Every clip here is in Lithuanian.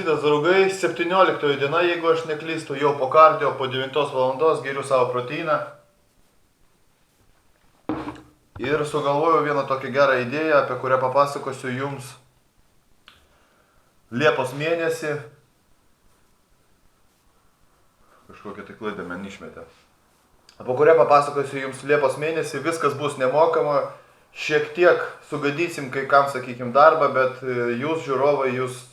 Šitas draugai, 17 diena, jeigu aš neklystu, jau po kardio, po 9 valandos geriu savo proteiną. Ir sugalvojau vieną tokią gerą idėją, apie kurią papasakosiu jums Liepos mėnesį. Kažkokią tai klaidą man išmetė. Apie kurią papasakosiu jums Liepos mėnesį, viskas bus nemokama. Šiek tiek sugadysim kai kam, sakykim, darbą, bet jūs žiūrovai, jūs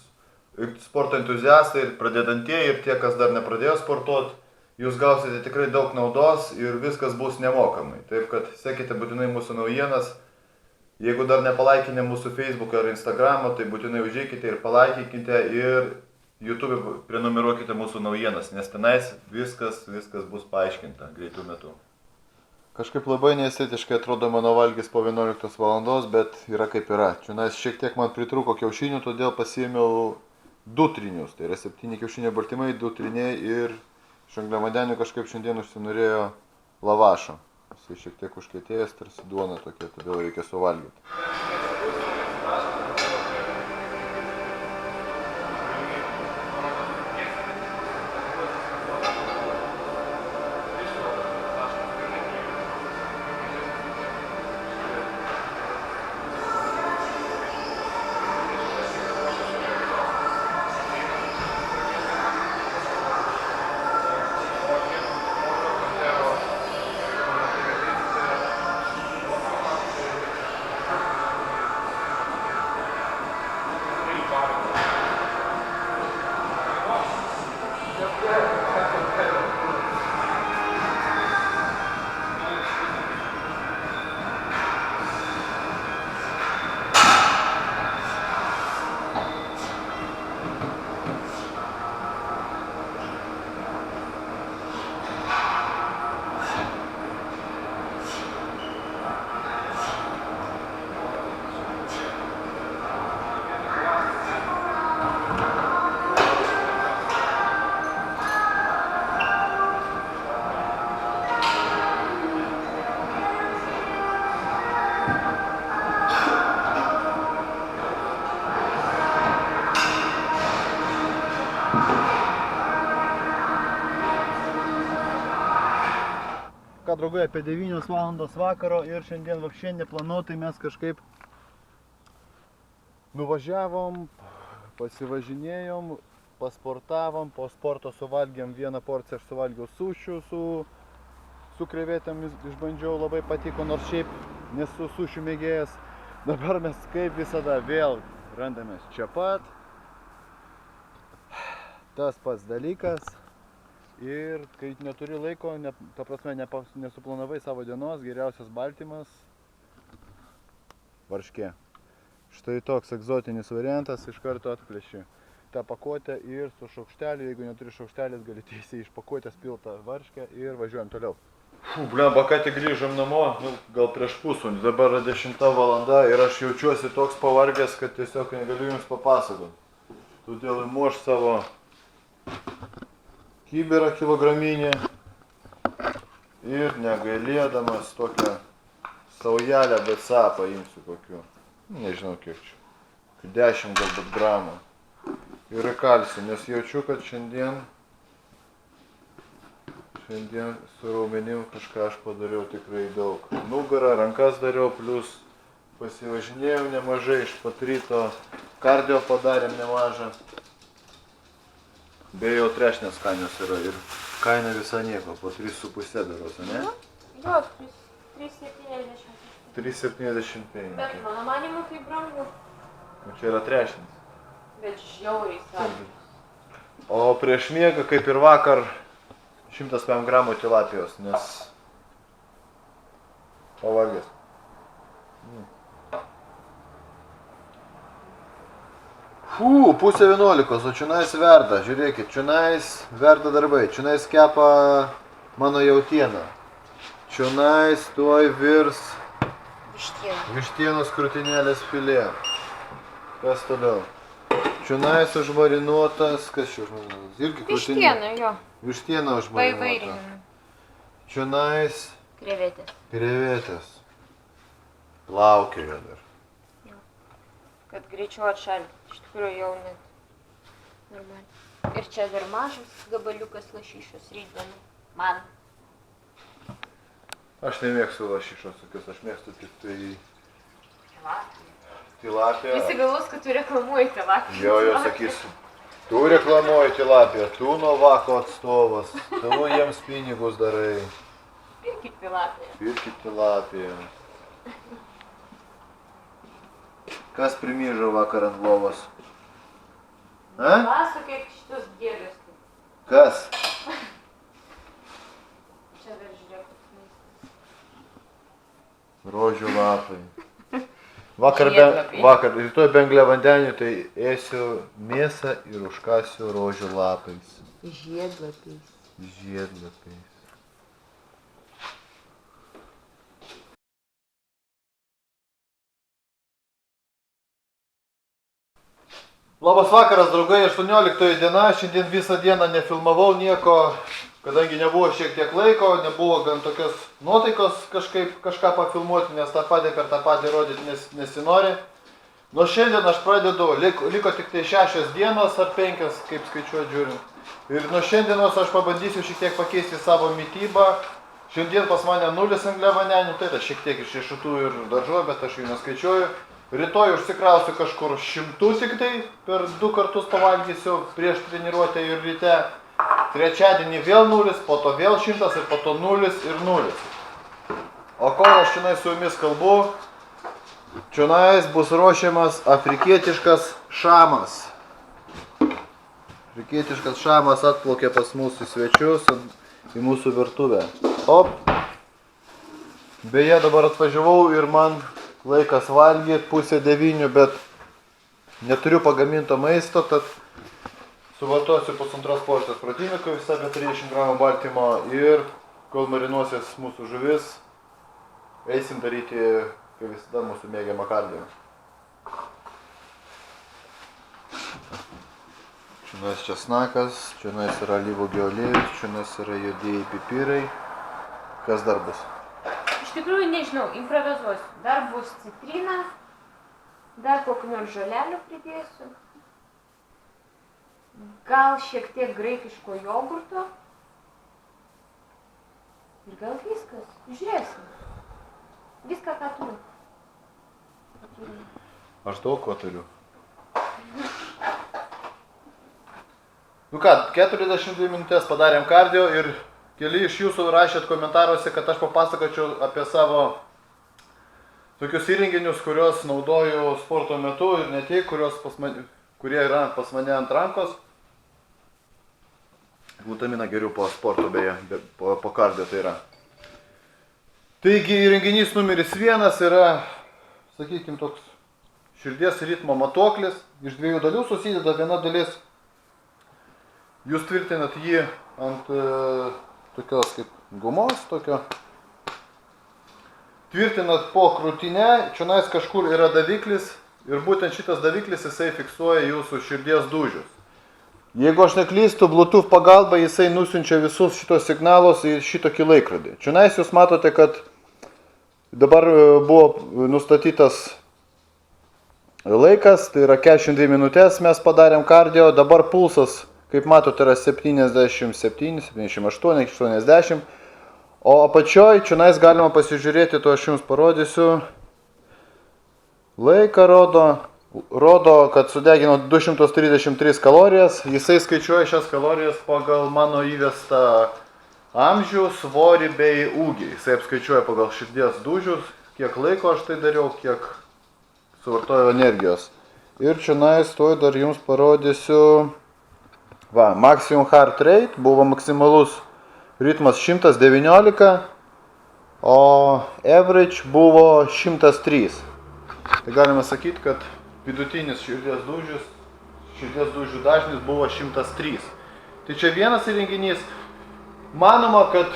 sporto entuziastai ir pradedantieji ir tie, kas dar nepradėjo sportuoti, jūs gausite tikrai daug naudos ir viskas bus nemokamai. Taip kad sekite būtinai mūsų naujienas. Jeigu dar nepalaikinė mūsų Facebook ar Instagramo, tai būtinai užeikite ir palaikykite ir YouTube prenumeruokite mūsų naujienas, nes tenais viskas bus paaiškinta greitų metų. Kažkaip labai neestetiškai atrodo mano valgys po 11 valandos, bet yra kaip yra. Čionais šiek tiek man pritrūko kiaušinių, todėl pasiėmiau 2 trynius. Tai yra 7 kiaušinio baltymai, 2 tryniai ir iš angliavandenių kažkaip šiandien užsinorėjo lavašo. Jis šiek tiek užkietėjęs, tarsi duona tokia, todėl reikia suvalgyti. Ką, draugai, apie 9 valandos vakaro ir šiandien vapšė neplanuotai mes kažkaip nuvažiavom, pasivažinėjom, pasportavom, po sporto suvalgėm vieną porciją, aš suvalgiau sušių su krevetėmis, išbandžiau, labai patiko, nors šiaip nesu sušių mėgėjas. Dabar mes kaip visada vėl randamės čia pat, tas pats dalykas. Ir kai neturi laiko, ta prasme nesuplanavai savo dienos, geriausias baltymas varškė. Štai toks egzotinis variantas, iš karto atplėši tą pakuotę ir su šaukšteliu, jeigu neturi šaukštelės, gali tiesiai iš pakuotės piltą varškę ir važiuojam toliau. Blemba, ką tik grįžom namo, gal prieš pusvalandį, dabar yra 10 valanda ir aš jaučiuosi toks pavargęs, kad tiesiog negaliu jums papasakoti. Todėl imu aš savo kibirą kilograminį ir negailėdamas tokią saujelę BCA paimsiu kokiu, nežinau kiek čia, 10 galbūt gramų ir įkalsiu, nes jaučiu, kad šiandien su raumenim kažką aš padariau tikrai daug. Nugarą, rankas dariau, plus pasivažinėjau nemažai, iš pat ryto kardio padarėm nemažą. Beje, jau trešnės skanios yra ir kaina visą nieko, po 3,5 daros, ne? Jo, 3,70. 3,75. Bet mano manimu tai brangu. Čia yra trešnės. Bet žiauriai svarbu. O prieš miegą, kaip ir vakar, 105 gramų tilapijos, nes pavargęs. Pusė 11, o čionais verda, žiūrėkit, čionais verda darbai, čionais kepa mano jautieną. Čionais tuoj virs vištienos krūtinėlės filė. Kas toliau? Čionais užmarinuotas, kas čia užmarinuotas? Irgi krūtinė. Vištiena, jo. Vištiena užmarinuota. Čionais krevetės. Laukia jo dar. Kad greičiau atšalti. Iš tikrųjų jau net Normaliai. Ir čia dar mažas gabaliukas lašišos rytdienų. Man. Aš nemėgstu lašišos tokios, aš mėgstu tik tai Tilapija. tilapiją. Visi galvos, kad tu reklamuoji tilapiją. Jo, sakysiu. Tu reklamuoji tilapiją, tu Novako atstovas, tu jiems pinigus darai. Pirkit tilapiją. Pirkit tilapiją. Kas primyžo vakar ant lovos? A? Pasakok šitos gėlės. Kas? Čia dar žiūrėk, koks maistas. Rožių lapai. Vakar, Žiedlapiai. rytoj be angliavandenių, tai ėsiu mėsą ir užkasiu rožių lapais. Žiedlapiais. Žiedlapiais. Labas vakaras, draugai, 18 diena, šiandien visą dieną nefilmavau nieko, kadangi nebuvo šiek tiek laiko, nebuvo gan tokios nuotaikos kažką pafilmuoti, nes tą patį per tą patį rodyti nesinori. Nuo šiandien aš pradedu, liko tik tai 6 dienos ar 5, kaip skaičiuoju žiūrint. Ir nuo šiandienos aš pabandysiu šiek tiek pakeisti savo mitybą. Šiandien pas mane 0 angliavandenių, tai yra šiek tiek iš riešutų ir daržovių, bet aš jų neskaičiuoju. Rytoj užsikrausiu kažkur 100 tik tai, per 2 kartus pavalgysiu prieš treniruotę ir ryte. Trečiadienį vėl 0, po to vėl 100 ir po to 0 ir 0. O kol aš čionai su jumis kalbu, čionais bus ruošiamas afrikietiškas šamas. Afrikietiškas šamas atplaukė pas mūsų svečius į mūsų virtuvę. Op. Beje, dabar atvažiavau ir man laikas valgyti 8:30, bet neturiu pagaminto maisto, tad suvartosiu 1,5 porcijos proteino, visą apie 30 gramų baltymo ir kol marinuosis mūsų žuvis, eisim daryti, kaip visada, mūsų mėgiamą kardio. Čionais česnakas, čionais yra alyvuogių aliejus, čionais yra juodieji pipirai. Kas dar bus? Iš tikrųjų, nežinau, improvizuosiu. Dar bus citrina, dar kokių nors žolelių pridėsiu. Gal šiek tiek graikiško jogurto. Ir gal viskas. Žiūrėsim. Viską, ką turiu. Aš daug ko turiu. Nu ką, 42 minutės padarėm kardio ir keli iš jūsų rašėt komentaruose, kad aš papasakočiau apie savo tokius įrenginius, kuriuos naudoju sporto metu ir ne tik, kurie yra pas mane ant rankos. Glutaminą geriu po sporto, beje, po kardio tai yra. Taigi įrenginys numeris 1 yra, sakykime, toks širdies ritmo matuoklis. Iš 2 dalių susideda, viena dalis. Jūs tvirtinat jį ant tokios kaip gumos, tokio. Tvirtinat po krūtinę, čionais kažkur yra daviklis ir būtent šitas daviklis jisai fiksuoja jūsų širdies dūžius. Jeigu aš neklystu, Bluetooth pagalba jisai nusiunčia visus šitos signalus į šitokį laikrodį. Čionais jūs matote, kad dabar buvo nustatytas laikas, tai yra 42 minutės mes padarėm kardio, dabar pulsas, kaip matote, yra 77, 78, 80. O apačioj, čionais galima pasižiūrėti, to aš jums parodysiu. Laiką rodo, kad sudegino 233 kalorijas. Jisai skaičiuoja šias kalorijas pagal mano įvestą amžių, svorį bei ūgį. Jisai apskaičiuoja pagal širdies dūžius, kiek laiko aš tai dariau, kiek suvartojau energijos. Ir čionais tuoj dar jums parodysiu. Va, maximum heart rate buvo maksimalus ritmas 119, o average buvo 103. Tai galima sakyti, kad vidutinis širdies dūžių dažnis buvo 103. Tai čia vienas įrenginys. Manoma, kad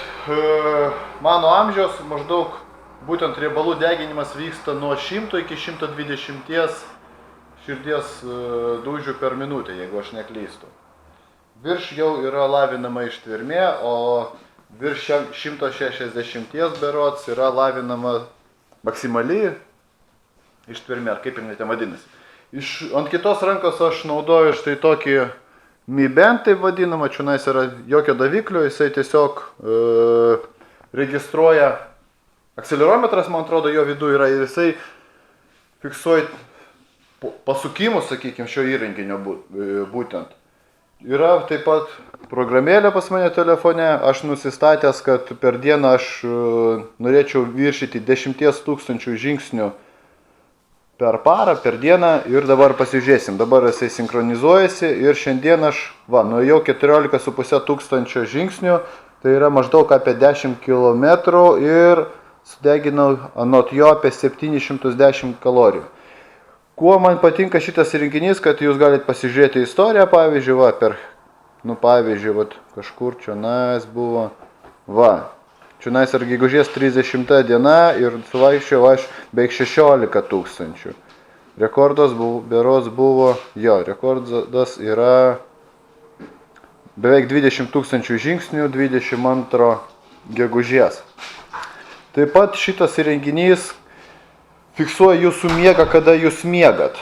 mano amžiaus maždaug būtent riebalų deginimas vyksta nuo 100 iki 120 širdies dūžių per minutę, jeigu aš neklystu. Virš jau yra lavinama ištvermė, o virš 160 berods yra lavinama maksimali ištvermė, ar kaip jinai ten vadinasi. Ant kitos rankos aš naudoju štai tokį Mi Band taip vadinama, čionais yra jokio daviklio, jisai tiesiog registruoja akselerometras, man atrodo, jo viduje yra ir jisai fiksuoja pasukimus, sakykime, šio įrenginio būtent. Yra taip pat programėlė pas mane telefone, aš nusistatęs, kad per dieną aš norėčiau viršyti 10 000 žingsnių per parą, per dieną ir dabar pasižiūrėsim. Dabar jisai sinchronizuojasi ir šiandien aš, nuėjau 14,5 tūkstančio žingsnių, tai yra maždaug apie 10 km ir sudeginau anot jo apie 710 kalorijų. Kuo man patinka šitas įrenginys, kad jūs galite pasižiūrėti istoriją, pavyzdžiui, pavyzdžiui, kažkur čionais buvo, čionais ar gegužės 30 diena ir suvaikščiau aš beveik 16 000. Rekordas buvo, rekordas yra beveik 20 000 žingsnių 22 gegužės. Taip pat šitas įrenginys fiksuoja jūsų miegą, kada jūs miegat.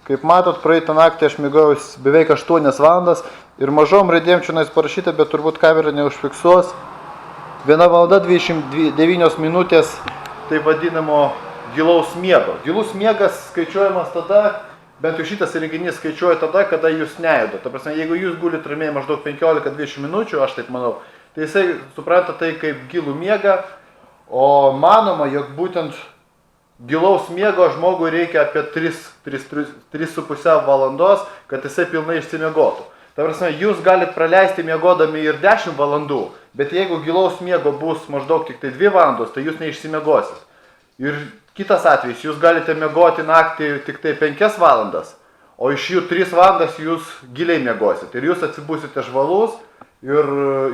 Kaip matot, praeitą naktį aš miegojau beveik 8 valandas ir mažom raidėm čionais parašyta, bet turbūt kamera neužfiksuos. 1 valanda 29 minutės taip vadinamo gilaus miego. Gilus miegas skaičiuojamas tada, bent jau šitas įrenginys skaičiuoja tada, kada jūs nejudat. Ta prasme, jeigu jūs gulit ramiai maždaug 15-20 minučių, aš taip manau, tai jisai supranta tai kaip gilų miegą, o manoma, jog būtent gilaus miego žmogui reikia apie 3,5 valandos, kad jisai pilnai išsimiegotų. Ta prasme, jūs galite praleisti miegodami ir 10 valandų, bet jeigu gilaus miego bus maždaug tik tai 2 valandos, tai jūs neišsimiegosit. Ir kitas atvejis, jūs galite miegoti naktį tik tai 5 valandas, o iš jų 3 valandas jūs giliai miegosit. Ir jūs atsibūsite žvalus ir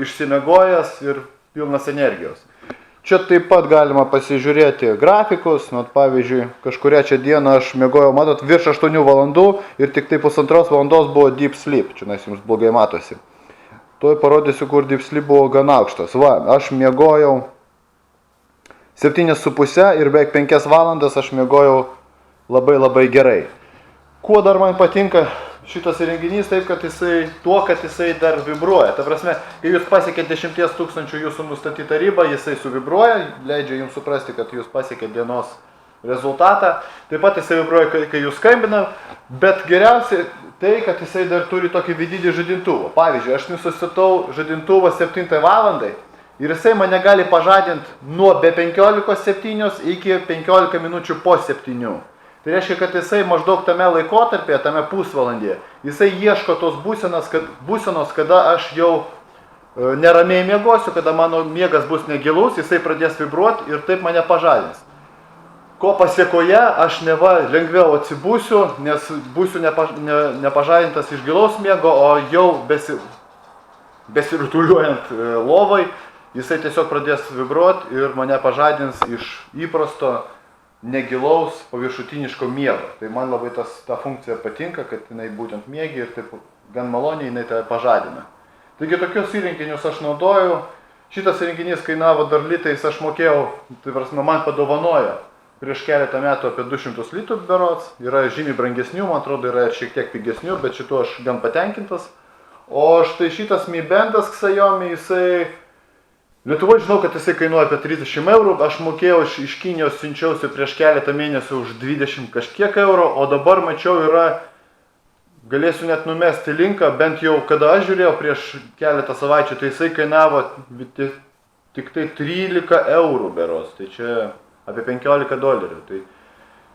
išsimiegojęs ir pilnas energijos. Čia taip pat galima pasižiūrėti grafikus, pavyzdžiui, kažkurią čia dieną aš miegojau, matot, virš 8 valandų ir tik tai 1,5 valandos buvo deep sleep, čia jums blogai matosi. Tuoj parodysiu, kur deep sleep buvo gan aukštas. Aš miegojau 7,5 ir beveik 5 valandas aš miegojau labai gerai. Kuo dar man patinka šitas įrenginys, taip, kad jisai dar vibruoja. Ta prasme, kai jūs pasiekėte 10 000 jūsų nustatytą ribą, jisai suvibruoja, leidžia jums suprasti, kad jūs pasiekėte dienos rezultatą. Taip pat jisai vibruoja, kai jūs skambina, bet geriausia tai, kad jisai dar turi tokį vidinį žadintuvą. Pavyzdžiui, aš nusistatau žadintuvą 7 valandai ir jisai mane gali pažadinti nuo be 15:07 iki 15 minučių po 7. Tai reiškia, kad jisai maždaug tame laikotarpėje, tame pusvalandyje, jisai ieško tos būsenos, kada aš jau neramiai miegosiu, kada mano miegas bus negilus, jisai pradės vibruoti ir taip mane pažadins. Ko pasiekoje aš lengviau atsibūsiu, nes būsiu nepažadintas iš gilaus miego, o jau besirutuliuojant lovai, jisai tiesiog pradės vibruoti ir mane pažadins iš įprasto negilaus paviršutiniško miego. Tai man labai ta funkcija patinka, kad jinai būtent miegi ir taip gan maloniai jinai tave pažadina. Taigi tokius įrenginius aš naudoju. Šitas įrenginys kainavo dar litais, aš mokėjau, tai prasme, man padovanojo prieš keletą metų apie 200 litų berods. Yra žymiai brangesnių, man atrodo, yra šiek tiek pigesnių, bet šituo aš gan patenkintas. O štai šitas Mi Bandas Xiaomi, jisai Lietuvoje žinau, kad jisai kainuoja apie 30 eurų, aš mokėjau iš Kinijos, siunčiausi prieš keletą mėnesių už 20 kažkiek eurų, o dabar mačiau galėsiu net numesti linką, bent jau kada aš žiūrėjau prieš keletą savaičių, tai jisai kainavo tik tai 13 eurų beros, tai čia apie 15 dolerių. Tai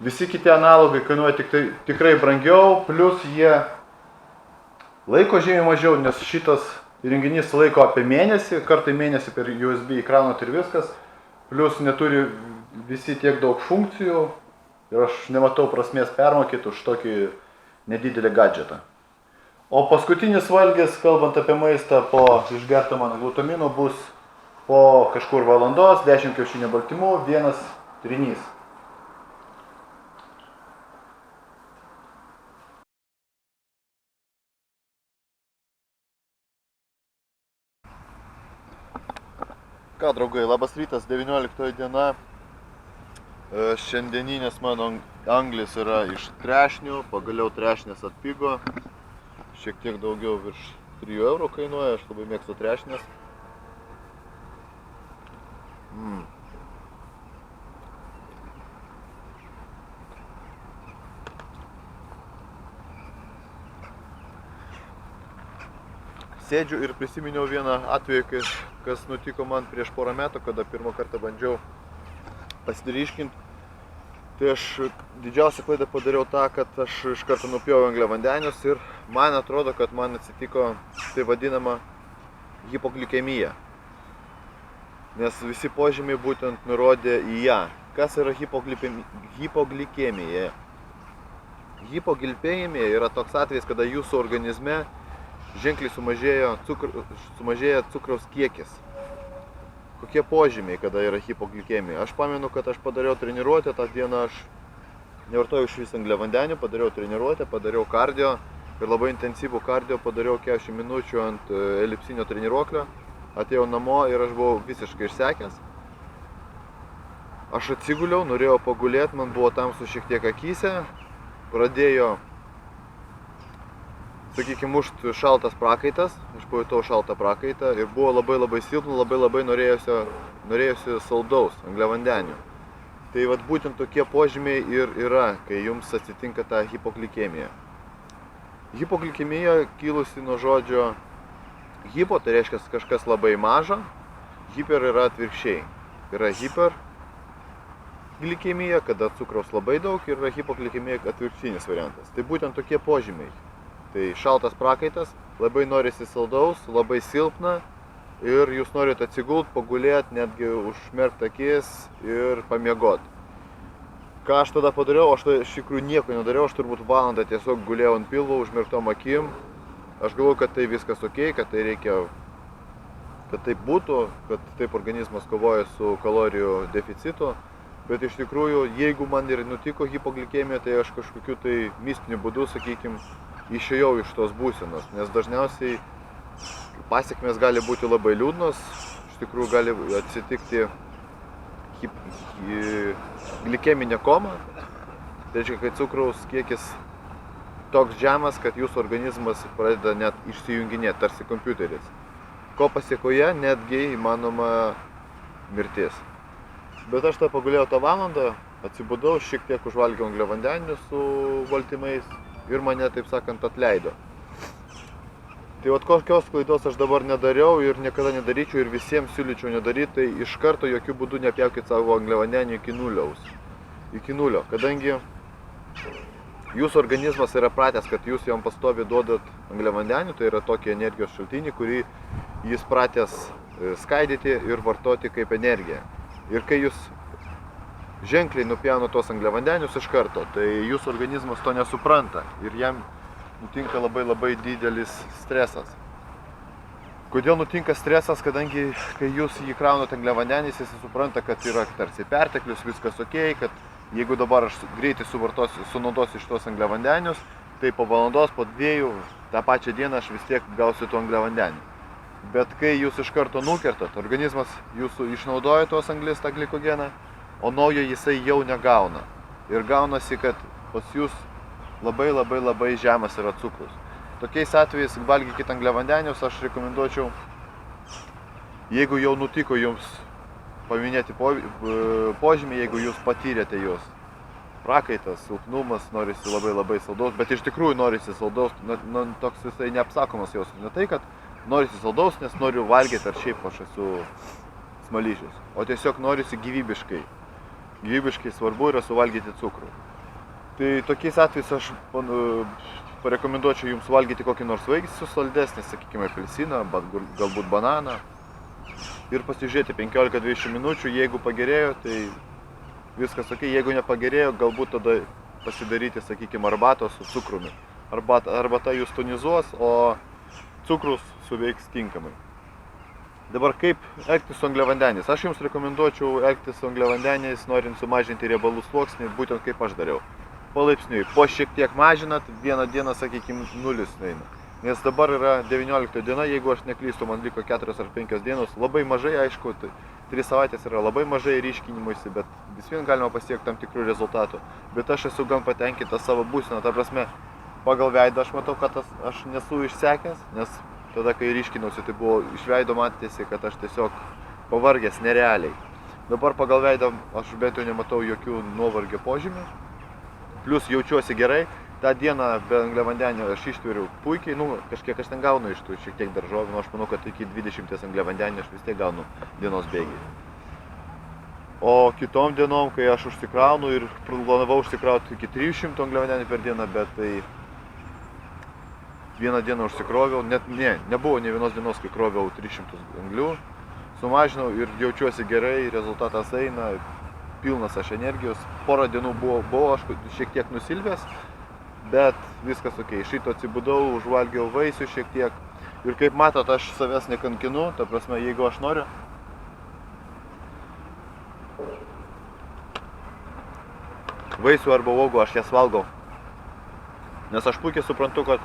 visi kiti analogai kainuoja tikrai brangiau, plus jie laiko žymiai mažiau, nes šitas įrenginys laiko apie mėnesį, kartą mėnesį per USB įkraunat ir viskas, plus neturi visi tiek daug funkcijų ir aš nematau prasmės permokėti už tokį nedidelį gadžetą. O paskutinis valgis, kalbant apie maistą, po išgerto mano glutamino bus po kažkur valandos, 10 kiaušinio baltymų, 1 trynys. Ką, draugai, labas rytas, 19 diena. Šiandieninės mano anglis yra iš trešnių, pagaliau trešnės atpigo, šiek tiek daugiau virš 3 eurų kainuoja, aš labai mėgstu trešnės. Sėdžiu ir prisiminiau vieną atvejį, kas nutiko man prieš porą metų, kada pirmą kartą bandžiau pasiryškinti. Tai aš didžiausią klaidą padariau tą, kad aš iš karto nupjoviau angliavandenius ir man atrodo, kad man atsitiko tai vadinama hipoglikemija. Nes visi požymiai būtent nurodė į ją. Kas yra hipoglikemija? Hipoglikemija yra toks atvejis, kada jūsų organizme ženkliai sumažėja cukraus kiekis. Kokie požymiai, kada yra hipoglikemija? Aš pamenu, kad aš padariau treniruotę, tą dieną aš nevartojau iš vis angliavandenių, padariau treniruotę, padariau kardio ir labai intensyvų kardio padariau 40 minučių ant elipsinio treniruoklio. Atėjau namo ir aš buvau visiškai išsekęs. Aš atsiguliau, norėjau pagulėti, man buvo tamsu šiek tiek akyse, pradėjo, sakykime, mušt šaltas prakaitas, aš pajutau šaltą prakaitą ir buvo labai silpna, labai norėjusi saldaus angliavandenių. Tai vat būtent tokie požymiai ir yra, kai jums atsitinka ta hipoglikemija. Hipoglikemija kilusi nuo žodžio hipo, tai reiškia kažkas labai maža, hiper yra atvirkščiai. Yra hiperglikemija, kada cukraus labai daug, ir yra hipoglikemija atvirkštinis variantas. Tai būtent tokie požymiai. Tai šaltas prakaitas, labai norisi saldaus, labai silpna ir jūs norite atsigult, pagulėti, netgi užmerkti akis ir pamiegoti. Ką aš tada padariau? Aš iš tikrųjų nieko nedariau, aš turbūt valandą tiesiog gulėjau ant pilvo, užmerktom akim. Aš galvoju, kad tai viskas ok, kad tai reikia, kad taip būtų, kad taip organizmas kovoja su kalorijų deficitu. Bet iš tikrųjų, jeigu man ir nutiko hipoglikemija, tai aš kažkokiu tai mistiniu būdu, sakykime, išėjau iš tos būsenos, nes dažniausiai pasekmės gali būti labai liūdnos, iš tikrųjų gali atsitikti glikeminė koma, tai reiškia, kad cukraus kiekis toks žemas, kad jūsų organizmas pradeda net išsijunginėti, tarsi kompiuteris. Ko pasiekoje netgi įmanoma mirtis. Bet aš tą pagulėjau tą valandą, atsibudau, šiek tiek užvalgiau angliavandenių su baltymais ir mane, taip sakant, atleido. Tai vat kokios klaidos aš dabar nedariau ir niekada nedaryčiau ir visiems siūlyčiau nedaryti, tai iš karto jokių būdų nepjaukit savo angliavandenių iki nulio, kadangi jūsų organizmas yra pratęs, kad jūs jam pastoviai duodat angliavandenių, tai yra tokie energijos šaltinį, kurį jis pratęs skaidyti ir vartoti kaip energiją. Ir kai jūs ženkliai nupjauna tos angliavandenius iš karto, tai jūsų organizmas to nesupranta ir jam nutinka labai didelis stresas. Kodėl nutinka stresas? Kadangi kai jūs jį kraunate angliavandeniais, jis supranta, kad yra tarsi perteklius, viskas ok, kad jeigu dabar aš greitai sunaudosiu šitos angliavandenius, tai po valandos, po 2, tą pačią dieną aš vis tiek gausiu tų angliavandenių. Bet kai jūs iš karto nukertat, organizmas jūsų išnaudoja tos anglis, tą glikogeną, o naujo jisai jau negauna. Ir gaunasi, kad pas jūs labai žemas yra cukrus. Tokiais atvejais valgykit angliavandenius, aš rekomenduočiau, jeigu jau nutiko jums paminėti požymiai, jeigu jūs patyrėte juos. Prakaitas, silpnumas, norisi labai saldaus, bet iš tikrųjų norisi saldaus, toks visai neapsakomas jausmas. Ne tai, kad norisi saldaus, nes noriu valgyti, ar šiaip aš esu smaližius, o tiesiog norisi gyvybiškai svarbu yra suvalgyti cukrų. Tai tokiais atvejais aš parekomenduočiau jums valgyti kokį nors vaisių saldesnį, sakykime, apelsiną, galbūt bananą. Ir pasižiūrėti 15-20 minučių, jeigu pagerėjo, tai viskas ok, jeigu nepagerėjo, galbūt tada pasidaryti, sakykime, arbatos su cukrumi. Arbata jūs tonizuos, o cukrus suveiks tinkamai. Dabar kaip elgtis su angliavandeniais? Aš jums rekomenduočiau elgtis su angliavandeniais, norint sumažinti riebalų sluoksnį, būtent kaip aš dariau. Palaipsniui, po šiek tiek mažinat, vieną dieną, sakykime, 0 eina. Nes dabar yra 19 diena, jeigu aš neklystu, man liko 4 ar 5 dienos, labai mažai, aišku, 3 savaitės yra labai mažai ryškinimuisi, bet vis vien galima pasiekti tam tikrų rezultatų. Bet aš esu gan patenkintas savo būseną, ta prasme, pagal veidą aš matau, kad aš nesu išsekęs, nes tada kai ryškinausi, tai buvo iš veido matėsi, kad aš tiesiog pavargęs nerealiai. Dabar pagal veidą aš bent jau nematau jokių nuovargio požymių. Plius jaučiuosi gerai. Ta dieną be angliavandenio aš ištveriu puikiai, kažkiek aš ten gaunu iš tų šiek tiek daržovių, aš manau, kad iki 20 angliavandenio aš vis tiek gaunu dienos bėgiai. O kitom dienom, kai aš užsikraunu ir planavau užsikrauti iki 300 angliavandenių per dieną, bet tai vieną dieną užsikroviau, nebuvo ne vienos dienos, kai kroviau 300 anglių, sumažinau ir jaučiuosi gerai, rezultatas eina, pilnas aš energijos, porą dienų buvau aš šiek tiek nusilpęs, bet viskas ok, iš ryto atsibudau, užvalgiau vaisių šiek tiek ir kaip matot, aš savęs nekankinu, ta prasme, jeigu aš noriu, vaisių arba uogų aš jas valgau, nes aš puikiai suprantu, kad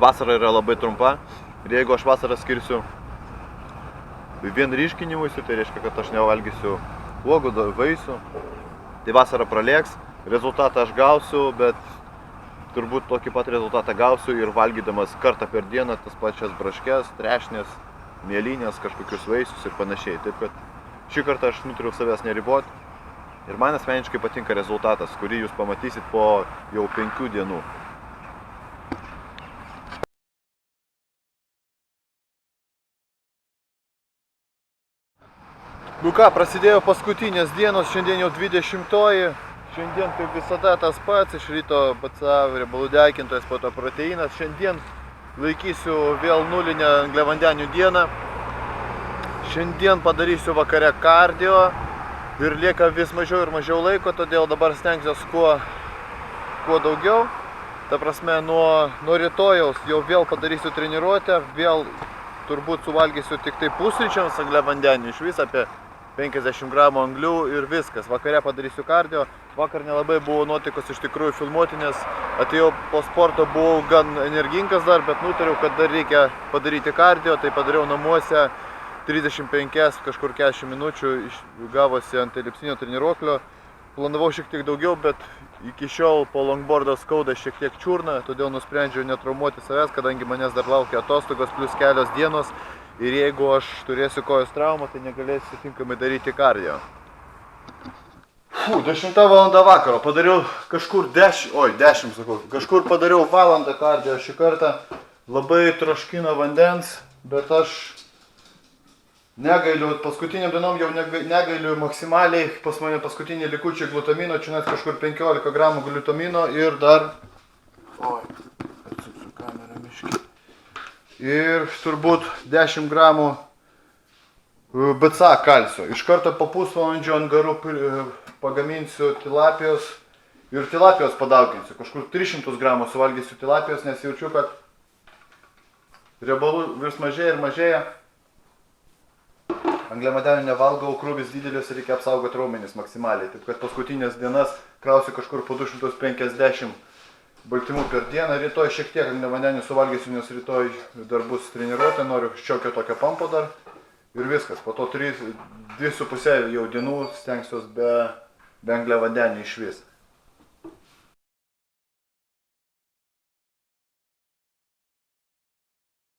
vasara yra labai trumpa ir jeigu aš vasarą skirsiu vien ryškinimuisi, tai reiškia, kad aš nevalgysiu uogų, vaisių, tai vasara pralėks, rezultatą aš gausiu, bet turbūt tokį pat rezultatą gausiu ir valgydamas kartą per dieną tas pačias braškes, trešnės, mėlynės, kažkokius vaisius ir panašiai. Taip kad šį kartą aš nutariau savęs neriboti ir man asmeniškai patinka rezultatas, kurį jūs pamatysit po jau 5 dienų. Nu ką, prasidėjo paskutinės dienos, šiandien jau 20-oji, šiandien kaip visada tas pats, iš ryto BCA riebalų degintojas, po to proteinas, šiandien laikysiu vėl nulinę angliavandenių dieną, šiandien padarysiu vakare kardio ir lieka vis mažiau ir mažiau laiko, todėl dabar stengsiuosi kuo daugiau, ta prasme nuo rytojaus jau vėl padarysiu treniruotę, vėl turbūt suvalgysiu tik tai pusryčiams angliavandenių, iš vis apie 50 gramų anglių ir viskas. Vakare padarysiu kardio. Vakar nelabai buvo nuotaikos iš tikrųjų filmuoti, nes atėjau po sporto, buvau gan energingas dar, bet nutariau, kad dar reikia padaryti kardio, tai padariau namuose 35 kažkur 40 minučių, gavosi ant elipsinio treniruoklio. Planavau šiek tiek daugiau, bet iki šiol po longboardo skauda šiek tiek čiurną, todėl nusprendžiau netraumuoti savęs, kadangi manęs dar laukia atostogos plus kelios dienos. Ir jeigu aš turėsiu kojos traumą, tai negalėsiu tinkamai daryti kardio. 10 valanda vakaro, padariau kažkur 10 sakau, kažkur padariau valandą kardio šį kartą. Labai troškino vandens, bet aš negailiu, paskutiniam dienom jau negailiu maksimaliai, pas mane paskutiniai likučiai glutamino, čia net kažkur 15 gramų glutamino ir dar... Atsuksiu kamerą miškį. Ir turbūt 10 gramų BCA kalcio. Iš karto po pusvalandžio ant garų pagaminsiu tilapijos ir tilapijos padauginsiu. Kažkur 300 gramų suvalgysiu tilapijos, nes jaučiu, kad riebalų vis mažėja ir mažėja. Angliavandenių nevalgau, krūvis didelis ir reikia apsaugoti raumenis maksimaliai. Taip kad paskutinės dienas krausiu kažkur po 250 baltymų per dieną. Rytoj šiek tiek angliavandenių suvalgysiu, nes rytoj dar bus treniruotė, noriu šiokio tokio pampo dar. Ir viskas, po to 2,5 jau dienų stengsiuos be angliavandenių išvis.